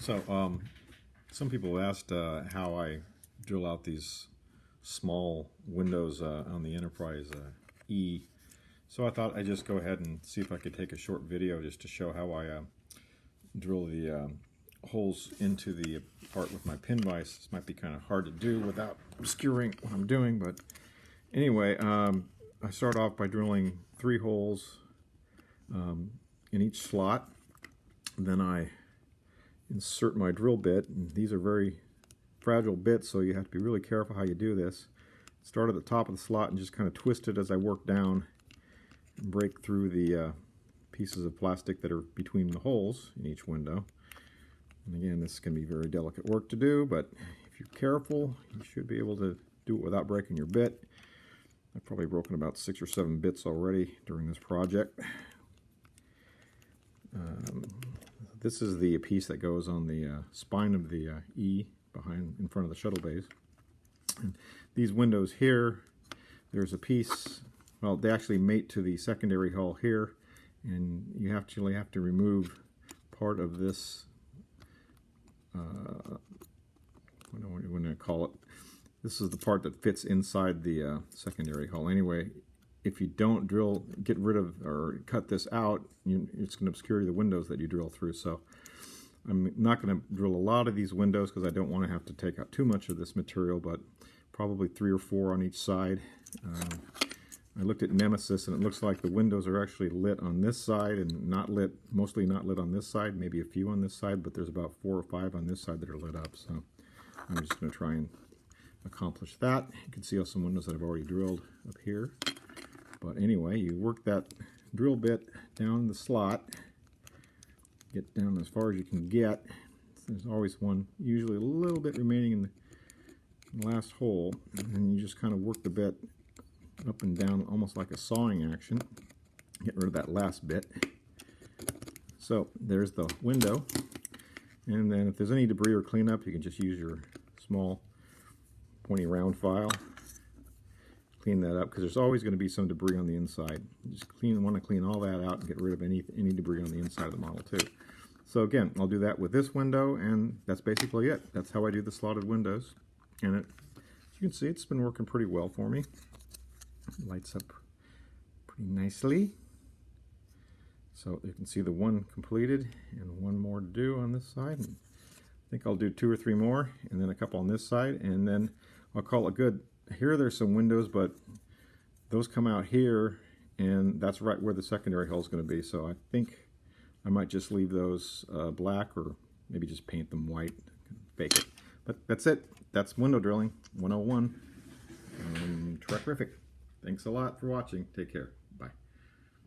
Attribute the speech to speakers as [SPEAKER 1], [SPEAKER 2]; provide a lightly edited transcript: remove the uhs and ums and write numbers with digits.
[SPEAKER 1] So, some people asked how I drill out these small windows on the Enterprise E. So I thought I'd just go ahead and see if I could take a short video just to show how I drill the holes into the part with my pin vise. This might be kind of hard to do without obscuring what I'm doing, but anyway, I start off by drilling 3 holes in each slot. Then I insert my drill bit, and these are very fragile bits, so you have to be really careful how you do this. Start at the top of the slot and just kind of twist it as I work down and break through the pieces of plastic that are between the holes in each window. And again, this can be very delicate work to do, but if you're careful, you should be able to do it without breaking your bit. I've probably broken about 6 or 7 bits already during this project. This is the piece that goes on the spine of the E in front of the shuttle bays. And these windows here, there's a piece, well, they actually mate to the secondary hull here, and you actually have to remove part of this, what do I call it? This is the part that fits inside the secondary hull. Anyway, if you don't get rid of or cut this out, it's going to obscure the windows that you drill through. So I'm not going to drill a lot of these windows because I don't want to have to take out too much of this material, but probably 3 or 4 on each side. I looked at Nemesis, and it looks like the windows are actually lit on this side and not lit, mostly not lit on this side, maybe a few on this side, but there's about 4 or 5 on this side that are lit up. So I'm just going to try and accomplish that. You can see some windows that I've already drilled up here. But anyway, you work that drill bit down the slot, get down as far as you can get. There's always one, usually a little bit remaining in the last hole, and then you just kind of work the bit up and down almost like a sawing action. Get rid of that last bit. So there's the window, and then if there's any debris or cleanup, you can just use your small pointy round file. Clean that up, because there's always going to be some debris on the inside. You just want to clean all that out and get rid of any debris on the inside of the model too. So again, I'll do that with this window, and that's basically it. That's how I do the slotted windows. And as you can see, it's been working pretty well for me. It lights up pretty nicely. So you can see the one completed and one more to do on this side. And I think I'll do 2 or 3 more, and then a couple on this side, and then I'll call it good. Here there's some windows, but those come out here, and that's right where the secondary hull is going to be. So I think I might just leave those black, or maybe just paint them white, fake it. But that's it. That's window drilling 101. Terrific. Thanks a lot for watching. Take care. Bye.